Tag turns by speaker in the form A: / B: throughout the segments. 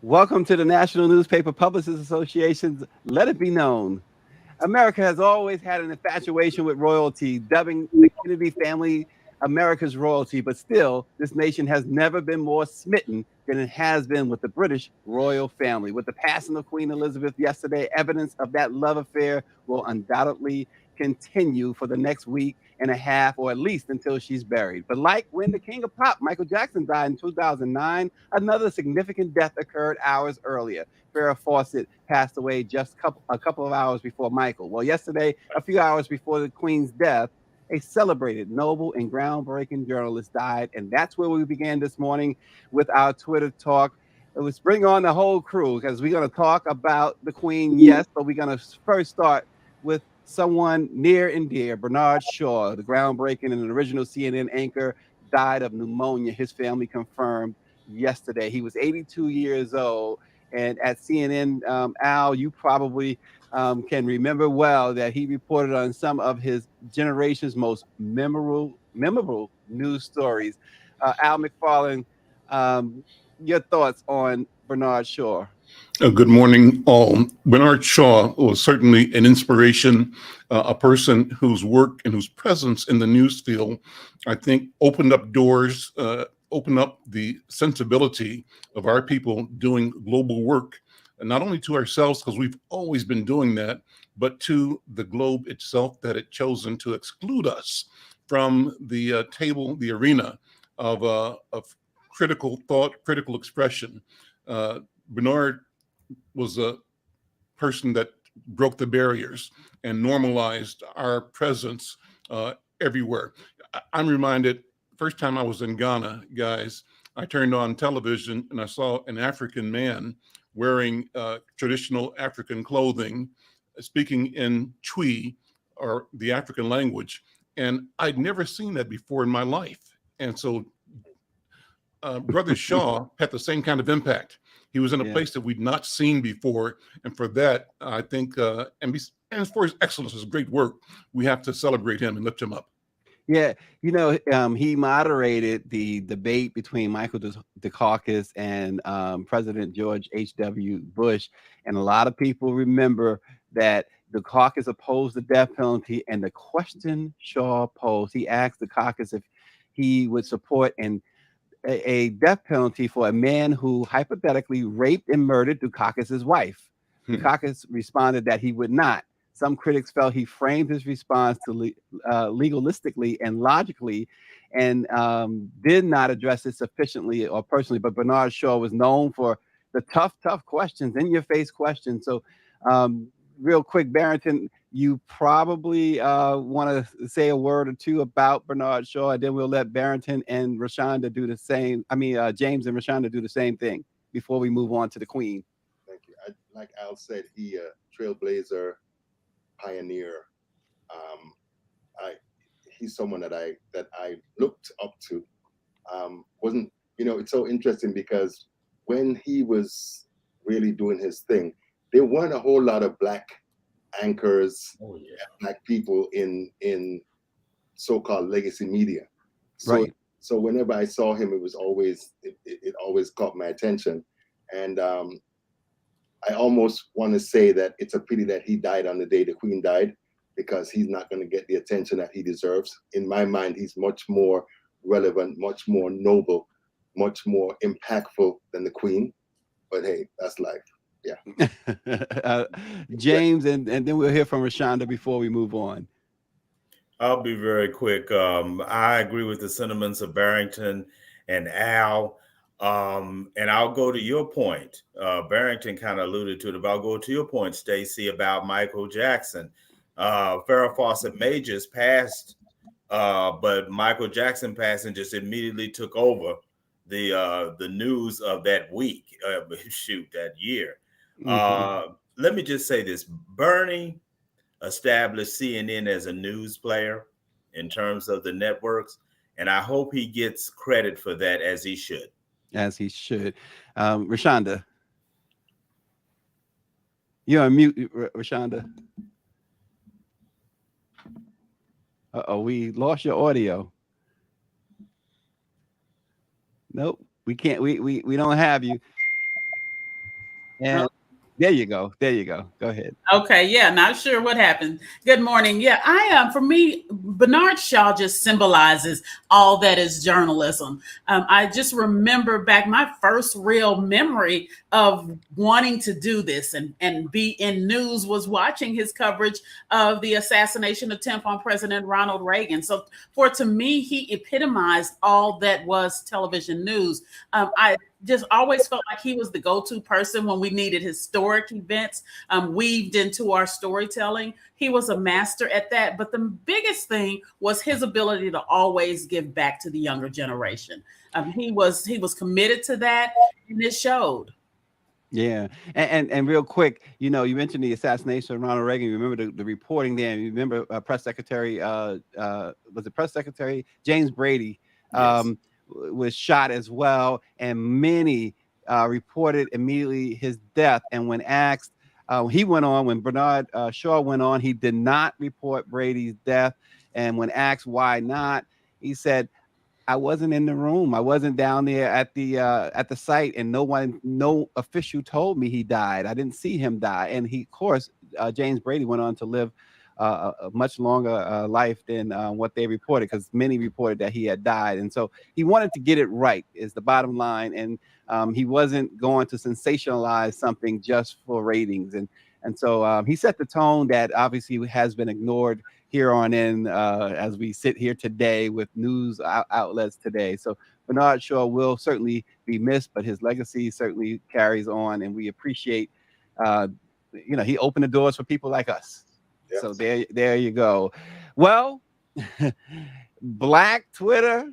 A: Welcome to the National Newspaper Publishers Association's Let It Be Known. America has always had an infatuation with royalty, dubbing the Kennedy family America's royalty, but still, this nation has never been more smitten than it has been with the British royal family. With the passing of Queen Elizabeth yesterday, evidence of that love affair will undoubtedly continue for the next week and a half, or at least until she's buried. But like when the king of pop, Michael Jackson, died in 2009, another significant death occurred hours earlier. Farrah Fawcett passed away just a couple of hours before Michael. Well, yesterday, a few hours before the Queen's death, a celebrated, noble, and groundbreaking journalist died. And that's where we began this morning with our Twitter talk. Let's bring on the whole crew because we're going to talk about the Queen, yes, but we're going to first start with someone near and dear. Bernard Shaw, the groundbreaking and original CNN anchor, died of pneumonia. His family confirmed yesterday. He was 82 years old. And at CNN, Al, you probably can remember well that he reported on some of his generation's most memorable news stories. Al McFarlane, your thoughts on Bernard Shaw?
B: Good morning, all. Bernard Shaw was certainly an inspiration, a person whose work and whose presence in the news field, I think, opened up doors, opened up the sensibility of our people doing global work, and not only to ourselves, because we've always been doing that, but to the globe itself that had chosen to exclude us from the table, the arena of critical thought, critical expression. Bernard was a person that broke the barriers and normalized our presence everywhere. I'm reminded, first time I was in Ghana, guys, I turned on television and I saw an African man wearing traditional African clothing, speaking in Twi, or the African language. And I'd never seen that before in my life. And so Brother Shaw had the same kind of impact. He was in a place that we'd not seen before. And for that, I think, and for his excellence, his great work, we have to celebrate him and lift him up.
A: Yeah, he moderated the debate between Michael Dukakis and President George H.W. Bush, and a lot of people remember that Dukakis opposed the death penalty, and the question Shaw posed, he asked Dukakis if he would support a death penalty for a man who hypothetically raped and murdered Dukakis' wife. Dukakis responded that he would not. Some critics felt he framed his response to legalistically and logically, and did not address it sufficiently or personally. But Bernard Shaw was known for the tough questions, in-your-face questions. So, real quick, Barrington, you probably want to say a word or two about Bernard Shaw, and then we'll let Barrington and Rashonda do the same. James and Rashonda do the same thing before we move on to the Queen.
C: Thank you. Like Al said, he trailblazer, pioneer. He's someone that I looked up to. Wasn't it's so interesting because when he was really doing his thing, there weren't a whole lot of black anchors, black people in so-called legacy media.
A: Right.
C: So whenever I saw him, it was always it always caught my attention, and I almost want to say that it's a pity that he died on the day the Queen died, because he's not going to get the attention that he deserves. In my mind, he's much more relevant, much more noble, much more impactful than the Queen. But hey, that's life. Yeah.
A: James, and then we'll hear from Rashonda before we move on.
D: I'll be very quick. I agree with the sentiments of Barrington and Al. And I'll go to your point. Barrington kind of alluded to it, but I'll go to your point, Stacey, about Michael Jackson. Farrah Fawcett May just passed, but Michael Jackson passing just immediately took over the news of that week, that year. Let me just say this. Bernie established CNN as a news player in terms of the networks, and I hope he gets credit for that, as he should.
A: As he should. Rashonda. You're on mute, Rashonda. Uh-oh, we lost your audio. Nope, we can't. We don't have you. And there you go. There you go. Go ahead.
E: Okay, yeah, not sure what happened. Good morning. Yeah, I am. For me, Bernard Shaw just symbolizes all that is journalism. I just remember back my first real memory of wanting to do this and be in news was watching his coverage of the assassination attempt on President Ronald Reagan. So, to me, he epitomized all that was television news. I just always felt like he was the go-to person when we needed historic events weaved into our storytelling. He was a master at that. But the biggest thing was his ability to always give back to the younger generation. He was committed to that, and it showed.
A: Yeah, and real quick, you mentioned the assassination of Ronald Reagan. You remember the reporting there. You remember Press Secretary, was it Press Secretary James Brady?
D: Yes.
A: Was shot as well, and many reported immediately his death. And when asked, when Bernard Shaw went on, he did not report Brady's death. And when asked why not, he said, "I wasn't in the room. I wasn't down there at the site, and no official told me he died. I didn't see him die." And he, of course, James Brady went on to live a much longer life than what they reported, because many reported that he had died. And so he wanted to get it right, is the bottom line. And he wasn't going to sensationalize something just for ratings. And so he set the tone that obviously has been ignored here on in as we sit here today with news outlets today. So Bernard Shaw will certainly be missed, but his legacy certainly carries on, and we appreciate, he opened the doors for people like us. Yep. So there you go. Well, Black Twitter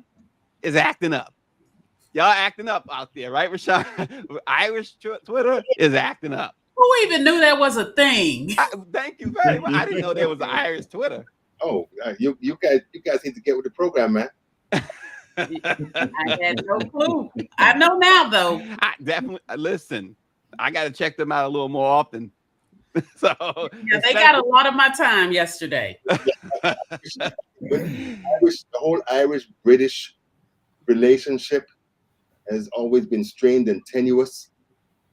A: is acting up. Y'all acting up out there, right, Rashawn? Irish Twitter is acting up.
E: Who even knew that was a thing?
A: Thank you very much. I didn't know there was an Irish Twitter.
C: Oh, you guys need to get with the program, man.
E: I had no clue. I know now, though.
A: I definitely listen. I got to check them out a little more often. So
E: yeah, they got a lot of my time yesterday.
C: The whole Irish-British relationship has always been strained and tenuous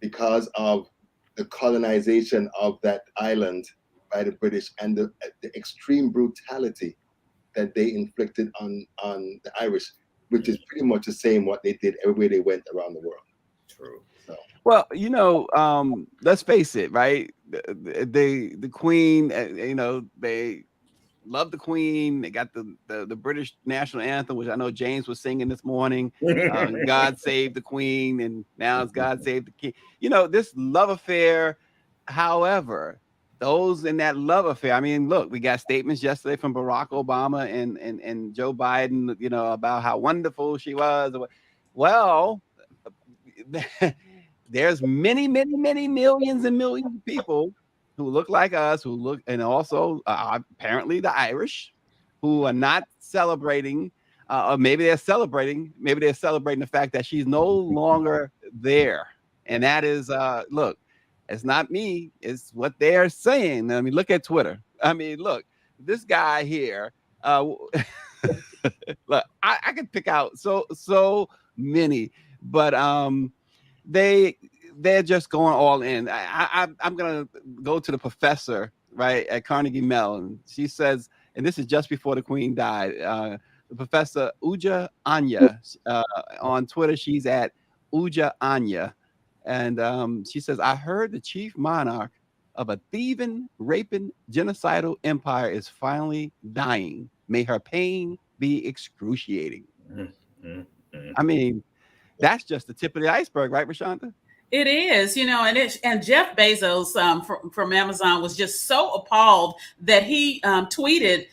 C: because of the colonization of that island by the British and the extreme brutality that they inflicted on the Irish, which is pretty much the same what they did everywhere they went around the world.
D: True.
C: So.
A: Well, let's face it, right? The Queen, they love the Queen. They got the British national anthem, which I know James was singing this morning. God Save the Queen, and now it's God Save the King. This love affair. However, those in that love affair, I mean, look, we got statements yesterday from Barack Obama and Joe Biden, about how wonderful she was. Well, there's many, many, many millions and millions of people who look like us, and also apparently the Irish, who are not celebrating, or maybe they're celebrating the fact that she's no longer there. And that is, look, it's not me, it's what they're saying. I mean, look at Twitter. I mean, look, this guy here, look, I could pick out so many, but they're just going all in. I'm gonna go to the professor, right, at Carnegie Mellon. She says, and this is just before the Queen died. The professor Uja Anya on Twitter. She's at Uja Anya, and she says, "I heard the chief monarch of a thieving, raping, genocidal empire is finally dying. May her pain be excruciating." I mean, that's just the tip of the iceberg, right, Rashonda?
E: It is, and Jeff Bezos from Amazon was just so appalled that he tweeted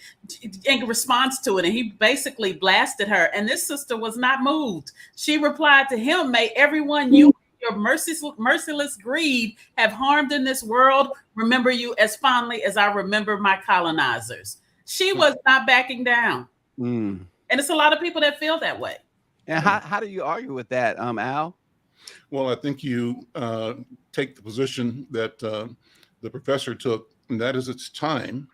E: in response to it, and he basically blasted her. And this sister was not moved. She replied to him, "May everyone you your merciless greed have harmed in this world remember you as fondly as I remember my colonizers." She was not backing down. And it's a lot of people that feel that way.
A: And how do you argue with that, Al?
B: Well, I think you take the position that the professor took, and that is it's time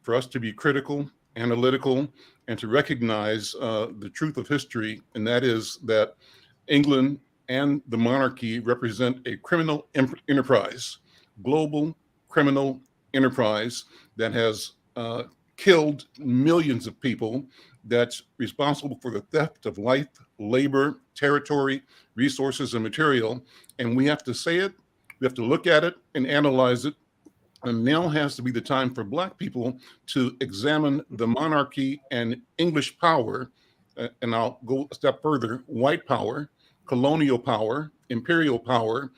B: for us to be critical, analytical, and to recognize the truth of history, and that is that England and the monarchy represent a criminal enterprise, global criminal enterprise that has killed millions of people, that's responsible for the theft of life, labor, territory, resources, and material. And we have to say it, we have to look at it and analyze it. And now has to be the time for Black people to examine the monarchy and English power, and I'll go a step further, white power, colonial power, imperial power,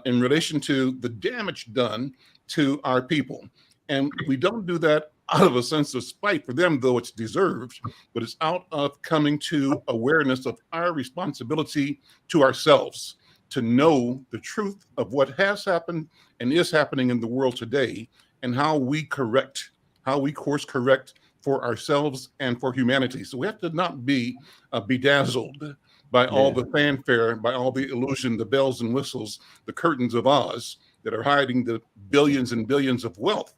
B: in relation to the damage done to our people. And we don't do that out of a sense of spite for them, though it's deserved, but it's out of coming to awareness of our responsibility to ourselves to know the truth of what has happened and is happening in the world today, and how we course correct for ourselves and for humanity. So we have to not be bedazzled by all the fanfare, by all the illusion, the bells and whistles, the curtains of Oz that are hiding the billions and billions of wealth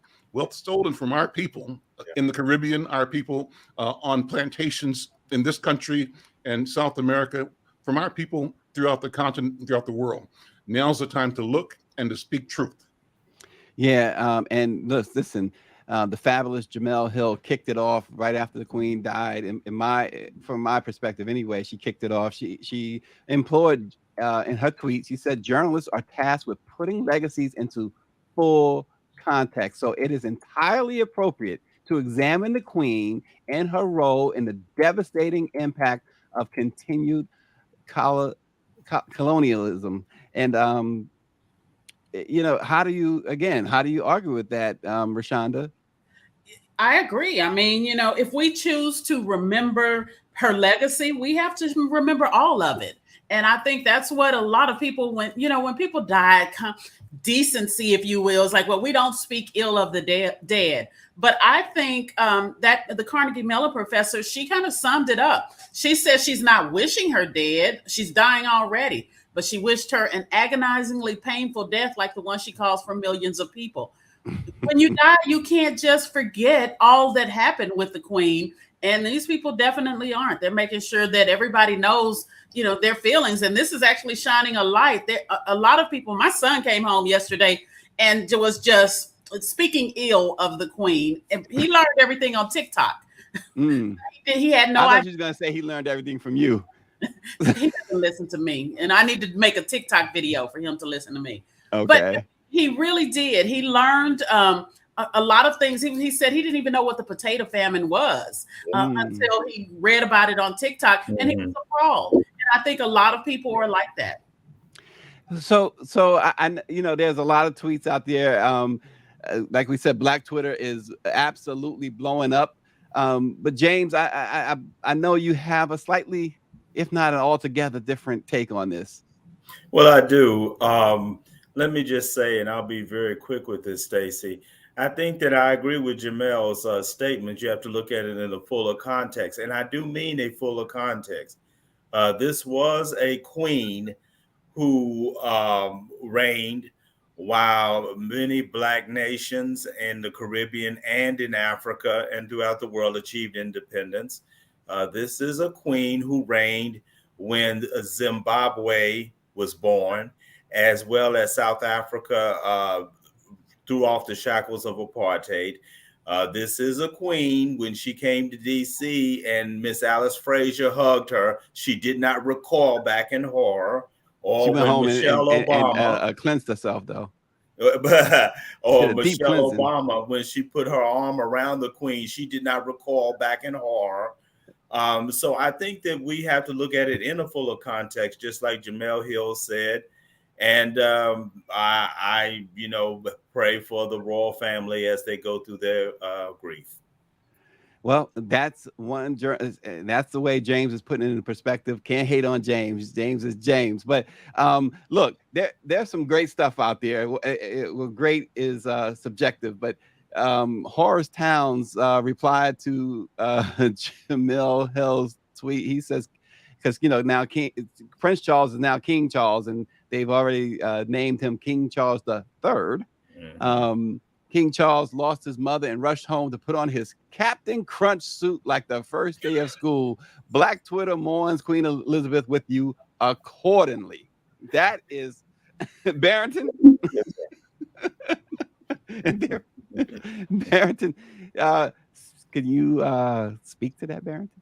B: stolen from our people in the Caribbean, our people on plantations in this country and South America, from our people throughout the continent, throughout the world. Now's the time to look and to speak truth.
A: Yeah, and listen, the fabulous Jemele Hill kicked it off right after the Queen died. From my perspective, anyway, she kicked it off. She implored in her tweet. She said, "Journalists are tasked with putting legacies into full context, so it is entirely appropriate to examine the Queen and her role in the devastating impact of continued colonialism." And how do you argue with that, Rashonda?
E: I agree. I mean, if we choose to remember her legacy, we have to remember all of it. And I think that's what a lot of people, when people die, decency, if you will, is like, well, we don't speak ill of the dead. But I think that the Carnegie Mellon professor, she kind of summed it up. She says she's not wishing her dead. She's dying already. But she wished her an agonizingly painful death like the one she caused for millions of people. When you die, you can't just forget all that happened with the Queen. And these people definitely aren't. They're making sure that everybody knows, their feelings. And this is actually shining a light. A lot of people, my son came home yesterday and was just speaking ill of the Queen. And he learned everything on TikTok. He had no idea.
A: I thought she was going to say he learned everything from you.
E: He doesn't listen to me. And I need to make a TikTok video for him to listen to me.
A: Okay.
E: But he really did. He learned a lot of things. He said he didn't even know what the potato famine was until he read about it on TikTok, and he was appalled. And I think a lot of people are like that.
A: So I there's a lot of tweets out there. Like we said, Black Twitter is absolutely blowing up. But James, I know you have a slightly, if not an altogether different take on this.
D: Well, I do. Let me just say, and I'll be very quick with this, Stacey. I think that I agree with Jemele's statement. You have to look at it in a fuller context. And I do mean a fuller context. This was a queen who reigned while many Black nations in the Caribbean and in Africa and throughout the world achieved independence. This is a queen who reigned when Zimbabwe was born, as well as South Africa threw off the shackles of apartheid. This is a queen, when she came to D.C. and Miss Alice Frazier hugged her, she did not recoil back in horror. Or
A: she went home
D: Michelle Obama
A: and cleansed herself, though.
D: Or Michelle Obama, when she put her arm around the queen, she did not recoil back in horror. So I think that we have to look at it in a fuller context, just like Jemele Hill said. And I pray for the royal family as they go through their grief.
A: Well, that's that's the way James is putting it in perspective. Can't hate on James. James is James. But look, there's some great stuff out there. Well, great is subjective, but Horace Towns replied to Jemele Hill's tweet. He says, because now Prince Charles is now King Charles, and they've already named him King Charles III. King Charles lost his mother and rushed home to put on his Captain Crunch suit like the first day of school. Black Twitter mourns Queen Elizabeth with you accordingly. That is Barrington.
C: Yes, sir.
A: Barrington, can you speak to that, Barrington?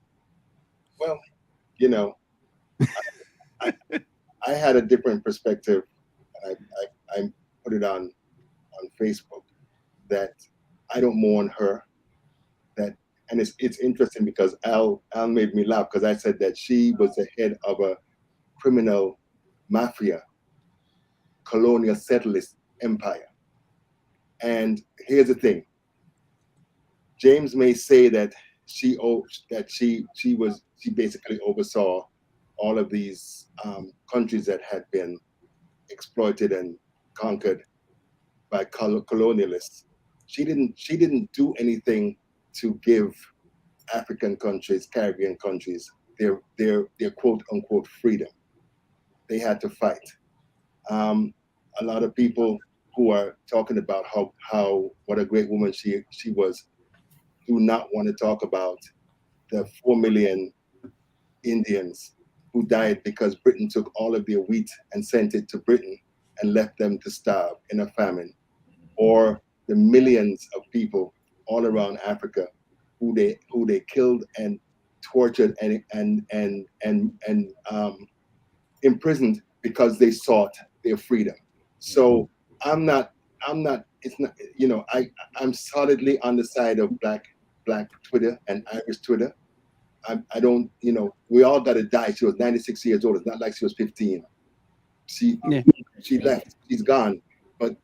C: Well, you know, I, I had a different perspective. I put it on Facebook that I don't mourn her. That, and it's interesting because Al made me laugh because I said that she was the head of a criminal mafia colonial settlist empire. And here's the thing: James may say that she basically oversaw all of these countries that had been exploited and conquered by colonialists. She didn't do anything to give African countries, Caribbean countries, their quote unquote freedom. They had to fight. A lot of people who are talking about how what a great woman she was do not want to talk about the 4 million Indians who died because Britain took all of their wheat and sent it to Britain and left them to starve in a famine, or the millions of people all around Africa who they killed and tortured and imprisoned because they sought their freedom. So I'm not it's not, I'm solidly on the side of black Twitter and Irish Twitter. I don't, we all got to die. She was 96 years old. It's not like she was 15. She left. She's gone. But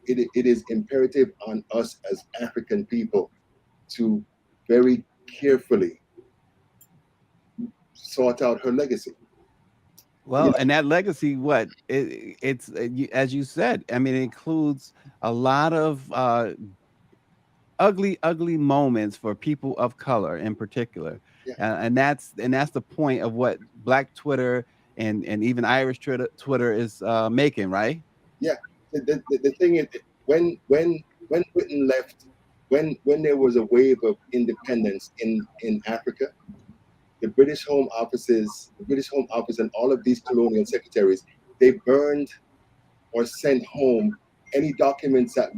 C: it is imperative on us as African people to very carefully sort out her legacy.
A: Well, and that legacy, it's as you said, I mean, it includes a lot of ugly moments for people of color in particular.
C: Yeah.
A: And that's the point of what Black Twitter and even Irish Twitter is making, right?
C: Yeah. The thing is, when Britain left, when there was a wave of independence in Africa, the British Home Office and all of these colonial secretaries, they burned or sent home any documents that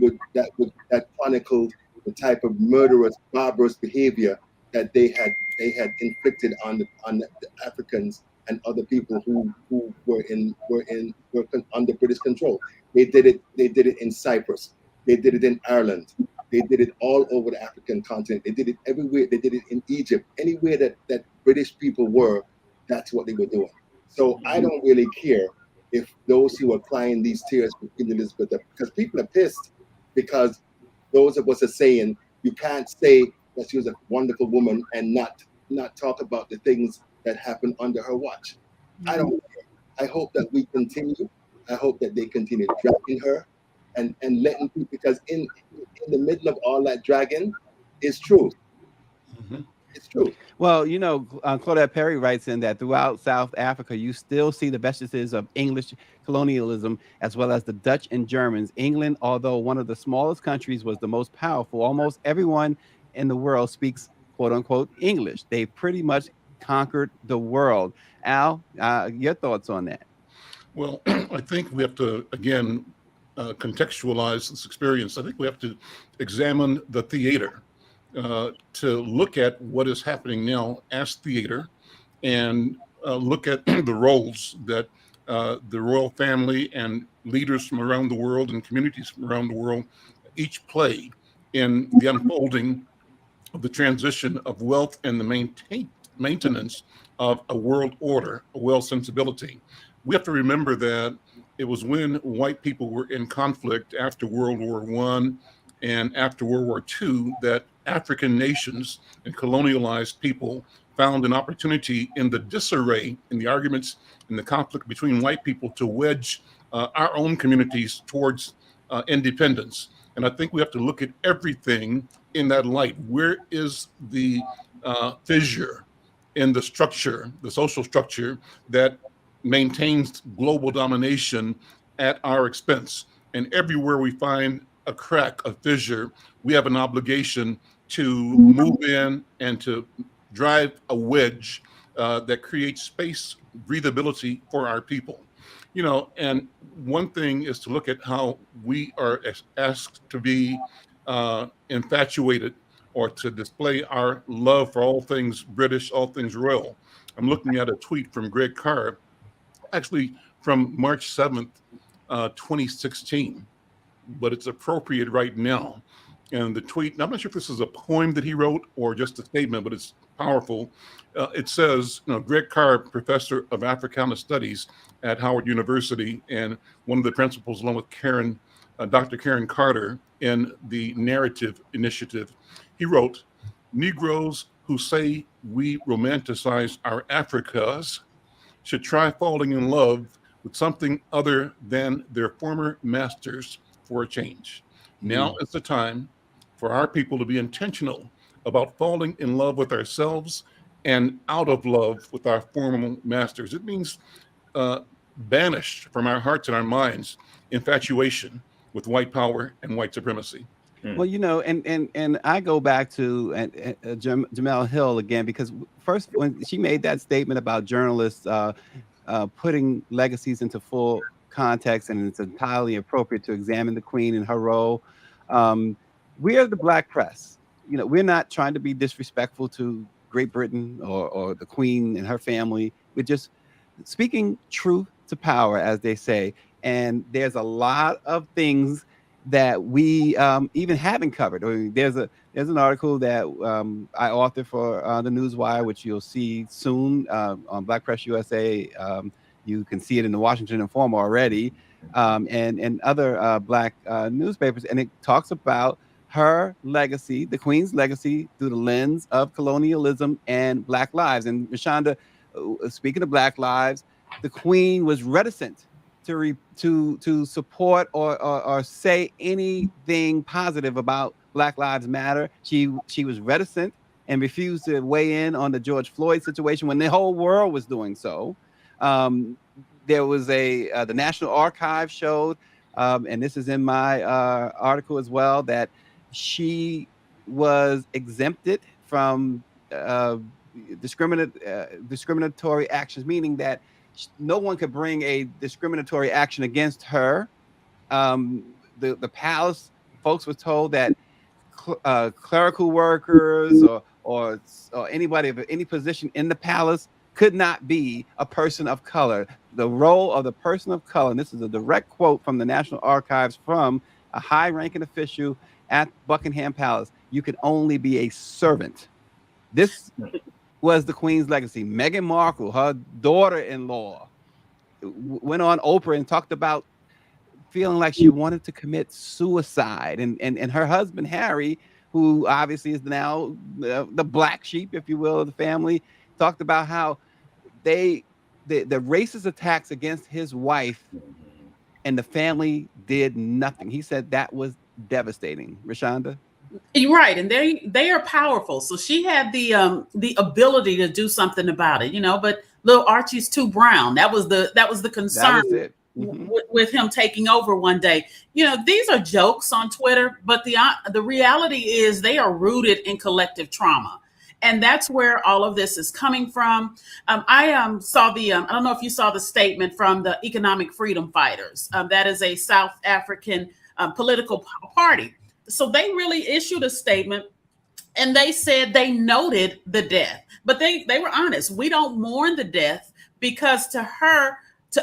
C: chronicled the type of murderous, barbarous behavior that they had inflicted on the Africans and other people who were under British control. They did it in Cyprus. They did it in Ireland. They did it all over the African continent. They did it everywhere. They did it in Egypt. Anywhere that British people were, that's what they were doing. So I don't really care if those who are crying these tears for Queen Elizabeth, because people are pissed because those of us are saying you can't say that she was a wonderful woman and not talk about the things that happened under her watch. I don't care. I hope that we continue. I hope that they continue dragging her and letting people, because in the middle of all that dragging is truth.
B: Mhm.
C: It's true.
A: Well, Claudette Perry writes in that throughout South Africa, you still see the vestiges of English colonialism, as well as the Dutch and Germans. England, although one of the smallest countries, was the most powerful. Almost everyone in the world speaks quote unquote English. They pretty much conquered the world. Al, your thoughts on that?
B: Well, I think we have to, again, contextualize this experience. I think we have to examine the theater to look at what is happening now as theater and look at the roles that the royal family and leaders from around the world and communities from around the world each play in the unfolding of the transition of wealth and the maintenance of a world order, a world sensibility. We have to remember that it was when white people were in conflict after World War I and after World War II that African nations and colonialized people found an opportunity in the disarray, in the arguments, in the conflict between white people to wedge our own communities towards independence. And I think we have to look at everything in that light. Where is the fissure in the structure, the social structure that maintains global domination at our expense? And everywhere we find a crack, a fissure, we have an obligation to move in and to drive a wedge that creates space, breathability for our people. And one thing is to look at how we are asked to be infatuated or to display our love for all things British, all things royal. I'm looking at a tweet from Greg Carr, actually from March 7th, 2016, but it's appropriate right now. And the tweet, and I'm not sure if this is a poem that he wrote or just a statement, but it's powerful. It says, Greg Carr, professor of Africana Studies at Howard University, and one of the principals, along with Dr. Karen Carter, in the Narrative Initiative, he wrote, Negroes who say we romanticize our Africas should try falling in love with something other than their former masters for a change. Now is the time for our people to be intentional about falling in love with ourselves and out of love with our former masters. It means banish from our hearts and our minds infatuation with white power and white supremacy.
A: Well, and I go back to Jemele Hill again, because first when she made that statement about journalists putting legacies into full context, and it's entirely appropriate to examine the Queen and her role. We are the Black press. We're not trying to be disrespectful to Great Britain or the Queen and her family. We're just speaking truth to power, as they say. And there's a lot of things that we even haven't covered. There's an article that I authored for the Newswire, which you'll see soon on Black Press USA. You can see it in the Washington Informer already, and other Black newspapers. And it talks about her legacy, the Queen's legacy, through the lens of colonialism and Black lives. And Rashonda, speaking of Black lives, the Queen was reticent to support or say anything positive about Black Lives Matter. She was reticent and refused to weigh in on the George Floyd situation when the whole world was doing so. There was the National Archives showed, and this is in my article as well, that she was exempted from discriminatory actions, meaning that no one could bring a discriminatory action against her. The palace folks were told that clerical workers or anybody of any position in the palace could not be a person of color. The role of the person of color, and this is a direct quote from the National Archives from a high-ranking official at Buckingham Palace, you could only be a servant. This was the Queen's legacy. Meghan Markle, her daughter-in-law, went on Oprah and talked about feeling like she wanted to commit suicide. And her husband, Harry, who obviously is now the black sheep, if you will, of the family, talked about how the racist attacks against his wife and the family did nothing. He said that was devastating. Rashonda?
E: You're right, and they are powerful. So she had the ability to do something about it, but little Archie's too brown. That was the concern with him taking over one day. These are jokes on Twitter, but the reality is they are rooted in collective trauma. And that's where all of this is coming from. I saw I don't know if you saw the statement from the Economic Freedom Fighters. That is a South African political party. So they really issued a statement and they said they noted the death, but they were honest. We don't mourn the death because to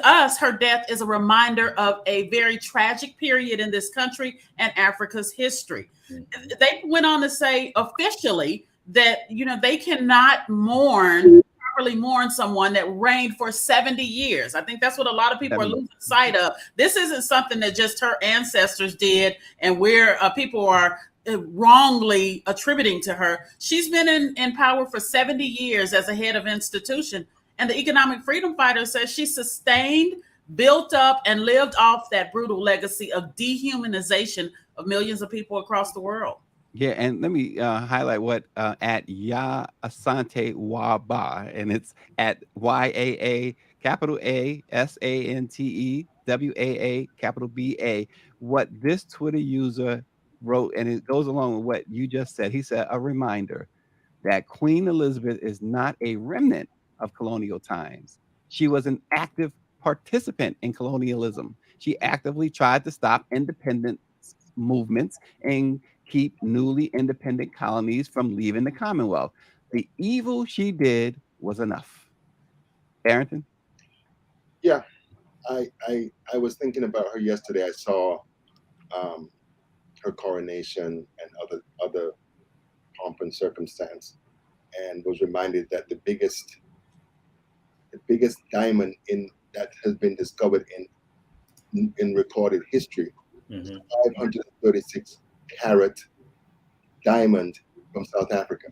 E: us, her death is a reminder of a very tragic period in this country and Africa's history. Mm-hmm. They went on to say officially that, they cannot properly mourn someone that reigned for 70 years. I think that's what a lot of people are losing sight of. This isn't something that just her ancestors did and where people are wrongly attributing to her. She's been in power for 70 years as a head of institution. And the Economic Freedom Fighter says she sustained, built up, and lived off that brutal legacy of dehumanization of millions of people across the world.
A: Yeah, and let me highlight what at Ya Asante Waba, and it's at YAA capital A SANTE WAA capital BA. What this Twitter user wrote, and it goes along with what you just said. He said, a reminder that Queen Elizabeth is not a remnant of colonial times. She was an active participant in colonialism. She actively tried to stop independent movements and keep newly independent colonies from leaving the Commonwealth. The evil she did was enough. Barrington?
C: Yeah, I was thinking about her yesterday. I saw her coronation and other pomp and circumstance, and was reminded that the biggest diamond in that has been discovered in recorded history,
D: Mhm.
C: 536 carat diamond from South Africa.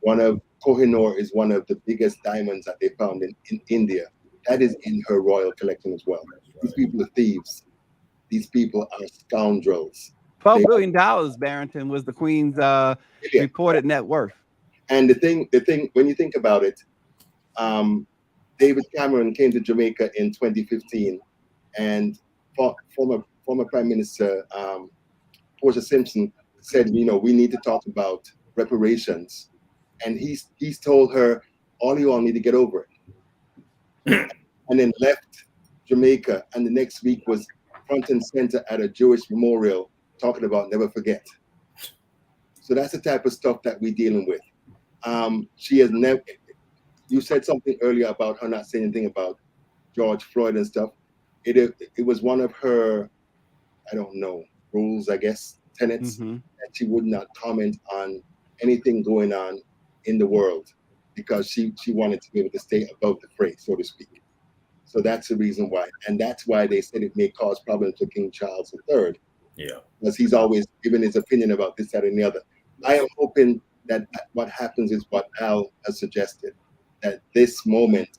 C: One of Kohinoor is one of the biggest diamonds that they found in India. That is in her royal collection as well. These people are thieves. These people are scoundrels.
A: $12 billion, Barrington, was the Queen's
C: Yeah.
A: reported net worth.
C: And the thing, when you think about it, David Cameron came to Jamaica in 2015, and former Prime Minister Portia Simpson said, we need to talk about reparations, and he's told her, all you all need to get over it, and then left Jamaica, and the next week was front and center at a Jewish memorial talking about never forget. So that's the type of stuff that we're dealing with. She has never. You said something earlier about her not saying anything about George Floyd and stuff. It was one of her, I don't know, rules, I guess, tenets, that she would not comment on anything going on in the world because she wanted to be able to stay above the fray, so to speak. So that's the reason why. And that's why they said it may cause problems to King Charles III.
D: Yeah.
C: Because he's always given his opinion about this, that, and the other. I am hoping that what happens is what Al has suggested, that this moment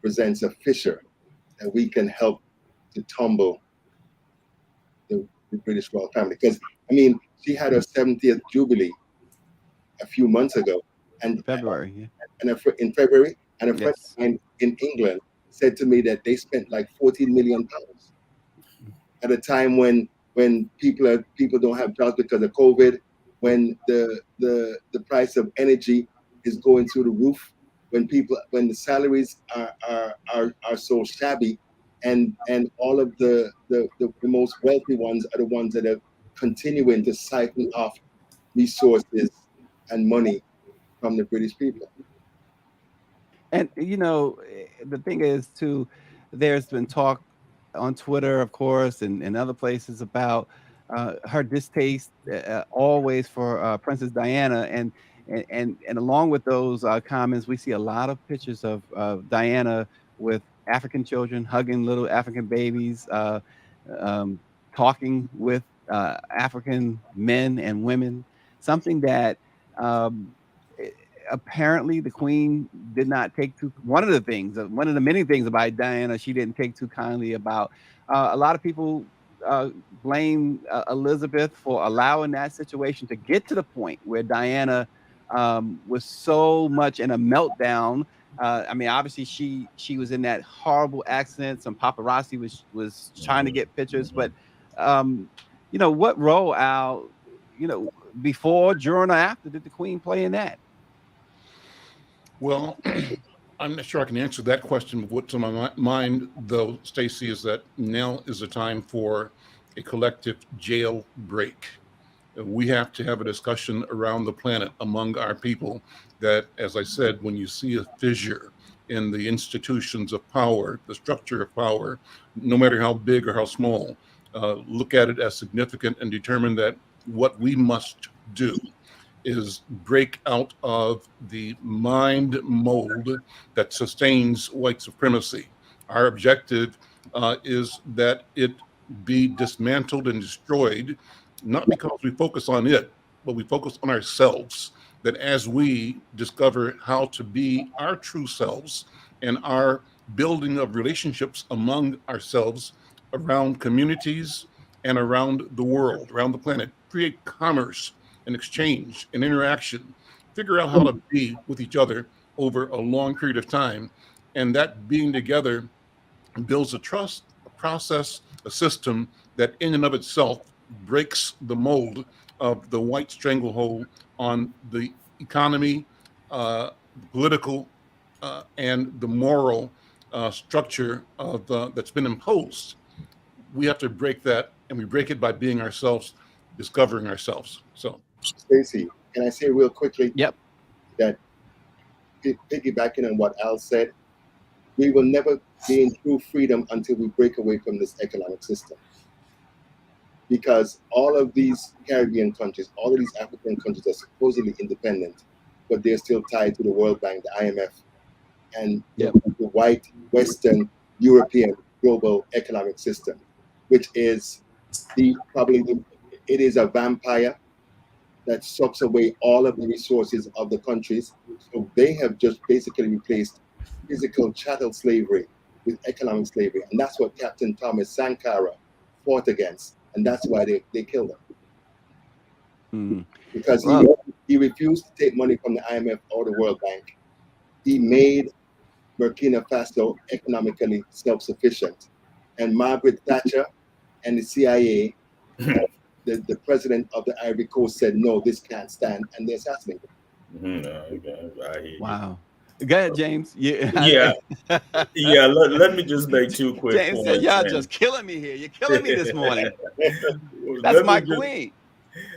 C: presents a fissure that we can help to tumble the British royal family. Because, I mean, she had her 70th Jubilee a few months ago. And
A: February, yeah.
C: And in February, and a friend
A: Yes.
C: of mine in England said to me that they spent like £14 million at a time when people don't have jobs because of COVID, when the price of energy is going through the roof, when the salaries are so shabby, and all of the most wealthy ones are the ones that are continuing to siphon off resources and money from the British people.
A: And the thing is too, there's been talk on Twitter, of course, and other places about her distaste always for Princess Diana, and along with those comments, we see a lot of pictures of Diana with African children hugging little African babies, talking with African men and women, something that apparently the Queen did not take too. One of the many things about Diana she didn't take too kindly about. A lot of people blame Elizabeth for allowing that situation to get to the point where Diana was so much in a meltdown. I mean, obviously she was in that horrible accident. Some paparazzi was trying to get pictures, but what role, Al, before, during, or after did the Queen play in that?
B: Well, I'm not sure I can answer that question. What's on my mind, though, Stacey, is that now is the time for a collective jail break. We have to have a discussion around the planet among our people that, as I said, when you see a fissure in the institutions of power, the structure of power, no matter how big or how small, look at it as significant and determine that what we must do is break out of the mind mold that sustains white supremacy. Our objective is that it be dismantled and destroyed, not because we focus on it, but we focus on ourselves. That as we discover how to be our true selves and our building of relationships among ourselves around communities and around the world, around the planet, create commerce and exchange and interaction, figure out how to be with each other over a long period of time. And that being together builds a trust, a process, a system that in and of itself breaks the mold of the white stranglehold on the economy, political, and the moral structure of that's been imposed. We have to break that, and we break it by being ourselves, discovering ourselves. So,
C: Stacey, can I say real quickly
A: Yep.
C: that piggybacking on what Al said, we will never gain true freedom until we break away from this economic system. Because all of these Caribbean countries, all of these African countries are supposedly independent, but they're still tied to the World Bank, the IMF, and
A: Yep.
C: the white, Western, European global economic system, which is it is a vampire that sucks away all of the resources of the countries. So they have just basically replaced physical chattel slavery with economic slavery. And that's what Captain Thomas Sankara fought against. And that's why they killed him.
A: Mm.
C: Because
A: Wow.
C: he refused to take money from the IMF or the World Bank. He made Burkina Faso economically self-sufficient. And Margaret Thatcher and the CIA, the president of the Ivory Coast, said, no, this can't stand, and they assassinated him.
A: Wow. Go ahead, James.
D: Yeah. Yeah. Let me just make two quick
A: James
D: points.
A: said, y'all
D: and-
A: just killing me here. You're killing me this morning.
D: Let
A: That's
D: me
A: my
D: just-
A: queen.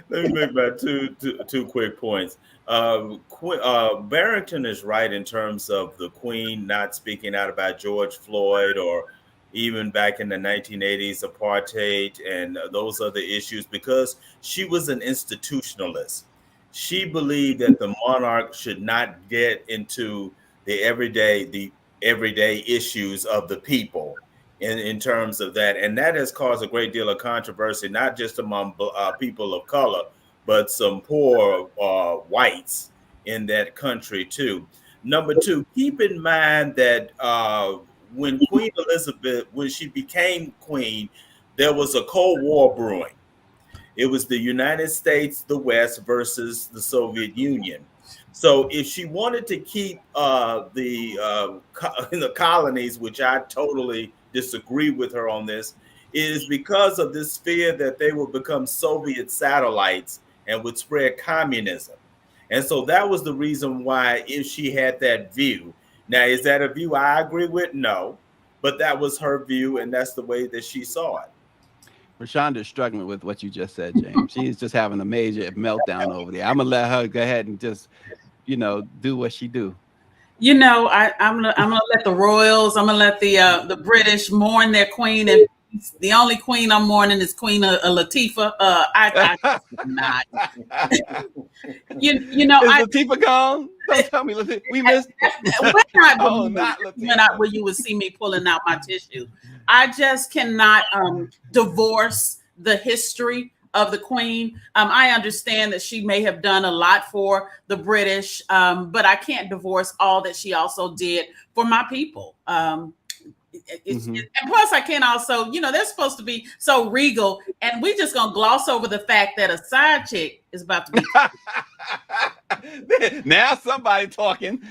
D: Let me make my two quick points. Barrington is right in terms of the Queen not speaking out about George Floyd or even back in the 1980s apartheid and those other issues, because she was an institutionalist. She believed that the monarch should not get into the everyday issues of the people in terms of that. And that has caused a great deal of controversy, not just among people of color, but some poor whites in that country too. Number two, keep in mind that when Queen Elizabeth, when she became queen, there was a Cold War brewing. It was the United States, the West versus the Soviet Union. So if she wanted to keep the colonies, which I totally disagree with her on this, is because of this fear that they would become Soviet satellites and would spread communism. And so that was the reason why, if she had that view. Now, is that a view I agree with? No. But that was her view, and that's the way that she saw it.
A: Rashonda's struggling with what you just said, James. She's just having a major meltdown over there. I'm gonna let her go ahead and just, do what she do.
E: I'm gonna let the royals, I'm gonna let the British mourn their queen, and the only queen I'm mourning is Queen Latifah. I not.
A: Is Latifah gone? Don't tell me Latifah. We missed.
E: Not where you would see me pulling out my tissue. I just cannot divorce the history of the Queen. I understand that she may have done a lot for the British, but I can't divorce all that she also did for my people. And plus, I can't also, they're supposed to be so regal, and we just gonna gloss over the fact that a side chick is about to be.
A: Now somebody talking.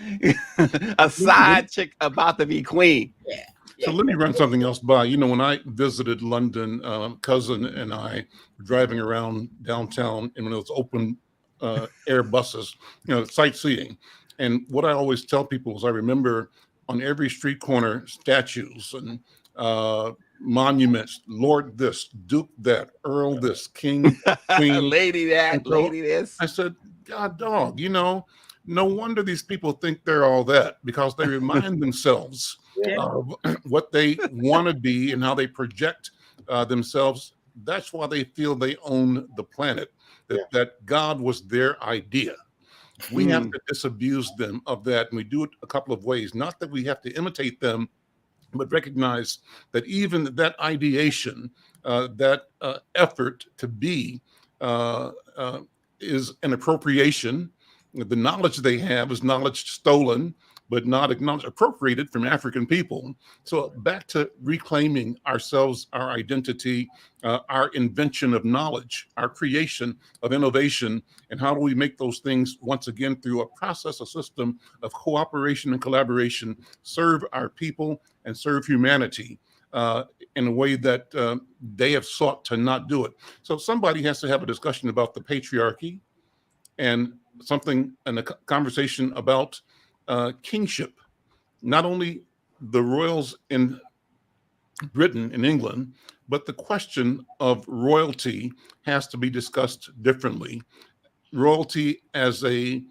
A: A side chick about to be queen.
E: Yeah.
B: So let me run something else by. When I visited London, cousin and I were driving around downtown in one of those open air buses, sightseeing. And what I always tell people is I remember on every street corner statues and monuments, Lord this, Duke that, Earl this, King, Queen,
A: lady that, lady this.
B: I said, God dog, no wonder these people think they're all that, because they remind themselves of what they want to be and how they project themselves. That's why they feel they own the planet, that God was their idea. We have to disabuse them of that, and we do it a couple of ways. Not that we have to imitate them, but recognize that even that ideation, that effort to be is an appropriation. The knowledge they have is knowledge stolen, but not acknowledged, appropriated from African people. So back to reclaiming ourselves, our identity, our invention of knowledge, our creation of innovation, and how do we make those things once again through a process, a system of cooperation and collaboration, serve our people and serve humanity in a way that they have sought to not do it. So somebody has to have a discussion about the patriarchy and something and a conversation about kingship, not only the royals in Britain and England, but the question of royalty has to be discussed differently. Royalty as a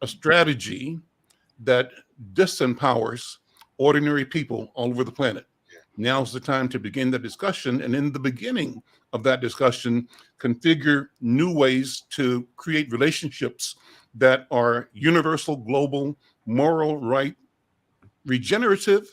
B: strategy that disempowers ordinary people all over the planet. Now's the time to begin the discussion, and in the beginning of that discussion, configure new ways to create relationships that are universal, global, moral, right, regenerative,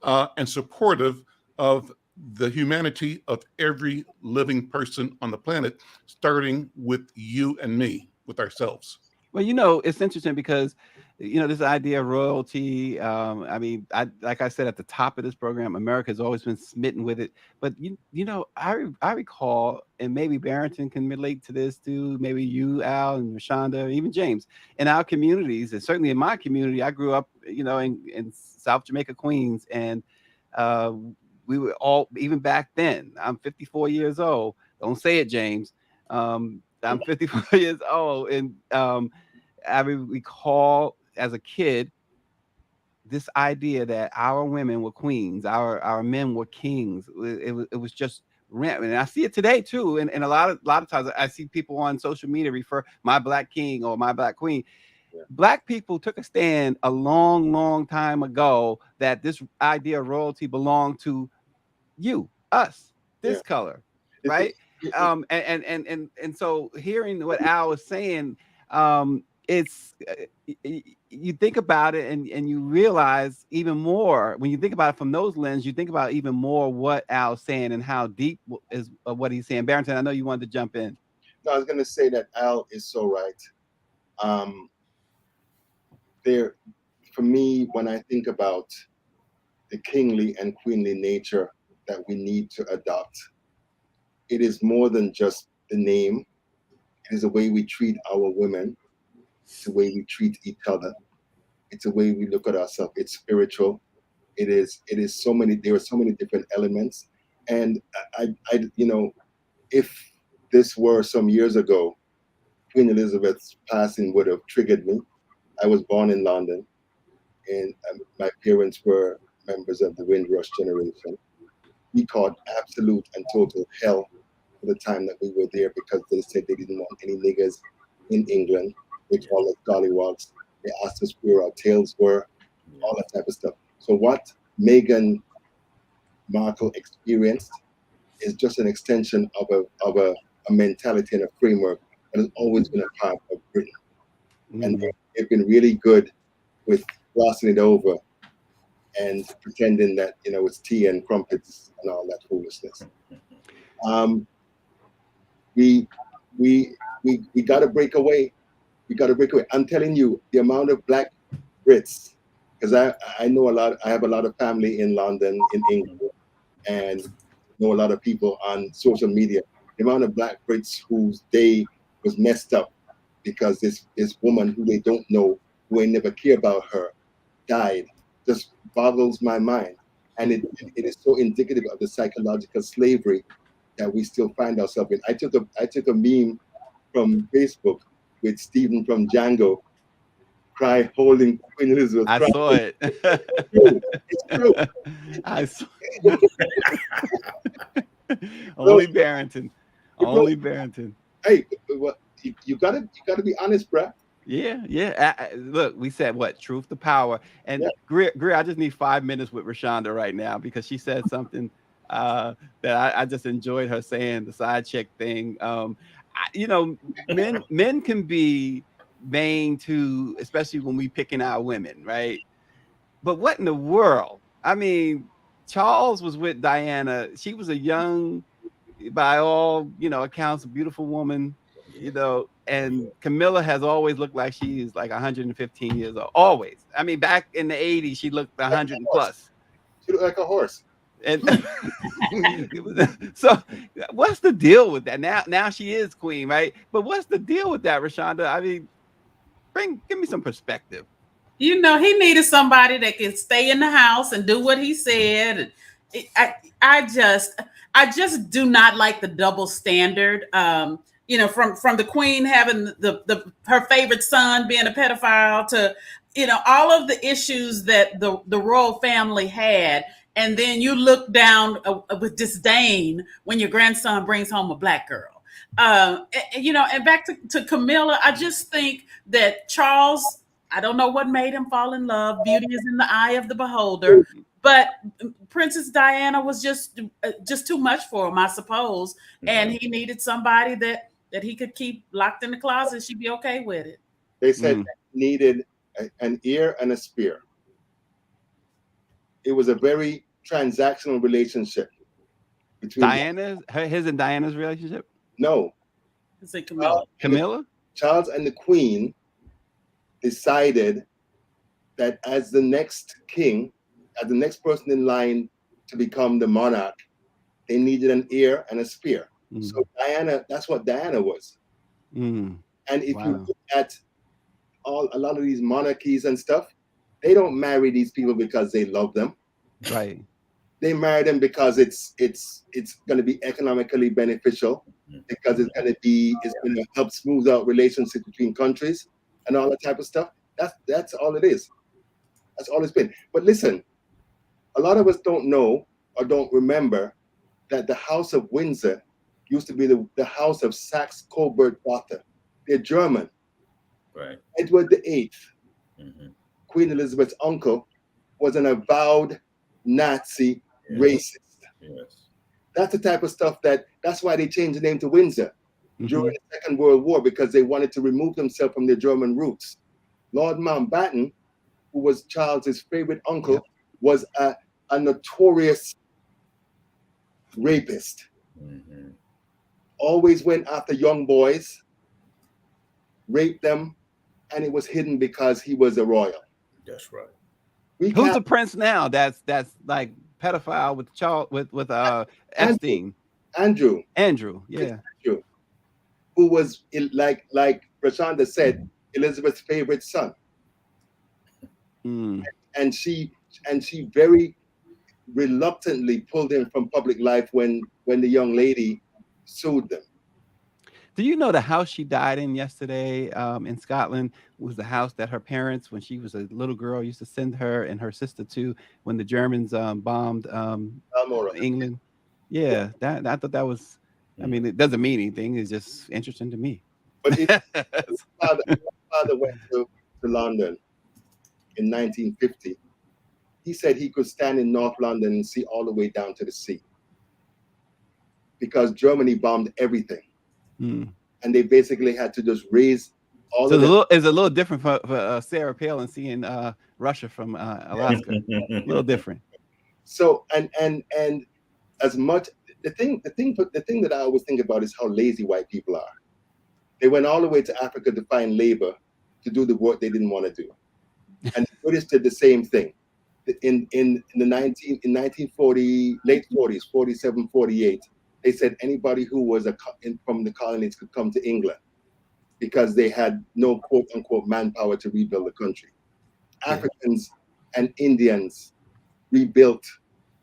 B: and supportive of the humanity of every living person on the planet, starting with you and me, with ourselves.
A: Well, you know, it's interesting because, you know, this idea of royalty. I mean, like I said at the top of this program, America has always been smitten with it. But you know, I recall, and maybe Barrington can relate to this too. Maybe you, Al, and Rashonda, even James, in our communities, and certainly in my community, I grew up, you know, in South Jamaica, Queens, and we were all, even back then. I'm 54 years old. Don't say it, James. I'm 54 years old, and I recall as a kid this idea that our women were queens, our men were kings. It was just rampant, and I see it today too. And a lot of times I see people on social media refer my black king or my black queen. Yeah. Black people took a stand a long time ago that this idea of royalty belonged to you, us, this color, right? And so hearing what Al was saying, it's you think about it and you realize even more when you think about it from those lenses. You think about even more what Al's saying and how deep is what he's saying. Barrington, I know you wanted to jump in.
C: No, I was going to say that Al is so right. There, for me, when I think about the kingly and queenly nature that we need to adopt, it is more than just the name. It is the way we treat our women. It's the way we treat each other. It's the way we look at ourselves. It's spiritual. It is so many. There are so many different elements. And I you know, if this were some years ago, Queen Elizabeth's passing would have triggered me. I was born in London, and my parents were members of the Windrush generation. We caught absolute and total hell for the time that we were there because they said they didn't want any niggers in England. They called us gollywogs. They asked us where our tails were, all that type of stuff. So what Meghan Markle experienced is just an extension of a mentality and a framework that has always been a part of Britain. And they've been really good with glossing it over and pretending that, you know, it's tea and crumpets and all that foolishness. We got to break away. We got to break away. I'm telling you, the amount of Black Brits, because I know a lot. I have a lot of family in London, in England, and know a lot of people on social media. The amount of Black Brits whose day was messed up because this woman who they don't know, who ain't never care about her, died, just boggles my mind. And it is so indicative of the psychological slavery that we still find ourselves in. I took a meme from Facebook with Stephen from Django, cry holding Queen Elizabeth.
A: I saw it.
C: It's true.
A: I saw Only Barrington. Only Barrington.
C: Hey, you gotta be honest, bruh.
A: Yeah. Look, we said what? Truth to power. And Greer, I just need 5 minutes with Rashonda right now because she said something that I just enjoyed her saying, the side chick thing. You know, men can be vain too, especially when we picking our women, right? But what in the world? I mean, Charles was with Diana. She was a young, by all, you know, accounts, a beautiful woman, you know, and Camilla has always looked like she is like 115 years old. Always. I mean, back in the 80s, she looked 100 plus.
C: She looked like a horse.
A: And so what's the deal with that? Now she is queen, right? But what's the deal with that, Rashonda? I mean, give me some perspective.
E: You know, he needed somebody that can stay in the house and do what he said. I just do not like the double standard. from the queen having her favorite son being a pedophile to, all of the issues that the royal family had. And then you look down with disdain when your grandson brings home a black girl. And back to Camilla, I just think that Charles, I don't know what made him fall in love. Beauty is in the eye of the beholder. But Princess Diana was just too much for him, I suppose. And he needed somebody that he could keep locked in the closet. She'd be okay with it.
C: They said that he needed an ear and a spear. It was a very transactional relationship between
A: his and Diana's relationship.
C: No,
E: say
A: Camilla.
C: Charles and the Queen decided that as the next king, as the next person in line to become the monarch, they needed an ear and a spear. So Diana, that's what Diana was. And if you look at a lot of these monarchies and stuff, they don't marry these people because they love them.
A: Right.
C: They marry them because it's going to be economically beneficial, because it's going to help smooth out relationships between countries and all that type of stuff. That's all it is. That's all it's been. But listen, a lot of us don't know or don't remember that the House of Windsor used to be the House of Saxe-Coburg-Gotha. They're German.
D: Right.
C: Edward VIII, Queen Elizabeth's uncle, was an avowed Nazi racist.
D: Yes.
C: That's the type of stuff that's why they changed the name to Windsor during the Second World War, because they wanted to remove themselves from their German roots. Lord Mountbatten, who was Charles's favorite uncle, was a notorious rapist. Always went after young boys, raped them, and it was hidden because he was a royal.
D: That's right.
A: Who's the prince now? That's like pedophile with Charles with Epstein.
C: Andrew.
A: Yeah.
C: Andrew, who was like Rashonda said, Elizabeth's favorite son. And she very reluctantly pulled him from public life when the young lady sued them.
A: Do you know the house she died in yesterday in Scotland was the house that her parents, when she was a little girl, used to send her and her sister to when the Germans bombed England? Yeah, I thought that was, I mean, it doesn't mean anything. It's just interesting to me.
C: But his father went to London in 1950. He said he could stand in North London and see all the way down to the sea, because Germany bombed everything. And they basically had to just raise all of it.
A: It's a little different for Sarah Palin seeing Russia from Alaska. A little different.
C: So and as much the thing that I always think about is how lazy white people are. They went all the way to Africa to find labor to do the work they didn't want to do, and the British did the same thing. In the 1940 late 40s, 47, 48. They said anybody who was from the colonies could come to England because they had no quote unquote manpower to rebuild the country. Africans and Indians rebuilt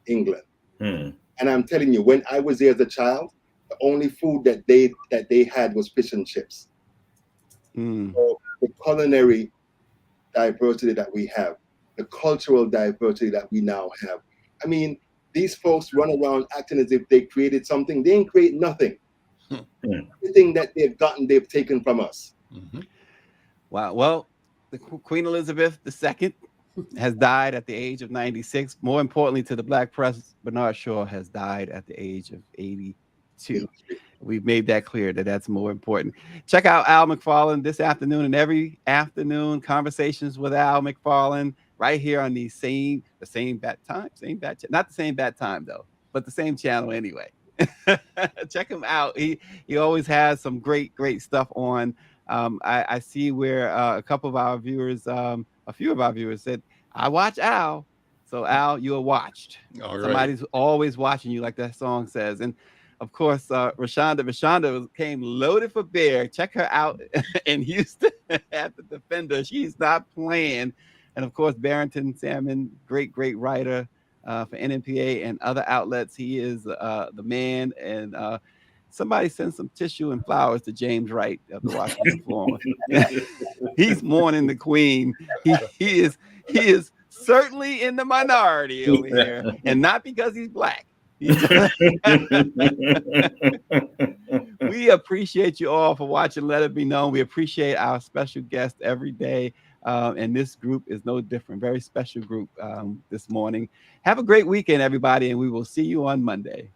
C: England. And I'm telling you, when I was there as a child, the only food that they had was fish and chips. So the culinary diversity that we have, the cultural diversity that we now have. I mean, these folks run around acting as if they created something. They ain't create nothing. Everything that they've gotten, they've taken from us.
A: Wow. Well, the Queen Elizabeth II has died at the age of 96. More importantly to the Black press, Bernard Shaw has died at the age of 82. We've made that clear that's more important. Check out Al McFarlane this afternoon and every afternoon. Conversations with Al McFarlane right here on the same bat time, not the same bat time though, but the same channel anyway. Check him out. He always has some great stuff on. I see where a few of our viewers said, I watch Al. So Al, you are watched.
B: All right.
A: Somebody's always watching you, like that song says. And of course, Rashonda came loaded for bear. Check her out in Houston at the Defender. She's not playing. And of course, Barrington Salmon, great writer for NMPA and other outlets. He is the man. And Somebody send some tissue and flowers to James Wright of the Washington Forum. He's mourning the Queen. He is certainly in the minority over here, and not because he's Black. We appreciate you all for watching Let It Be Known. We appreciate our special guest every day. And this group is no different. Very special group this morning. Have a great weekend, everybody, and we will see you on Monday.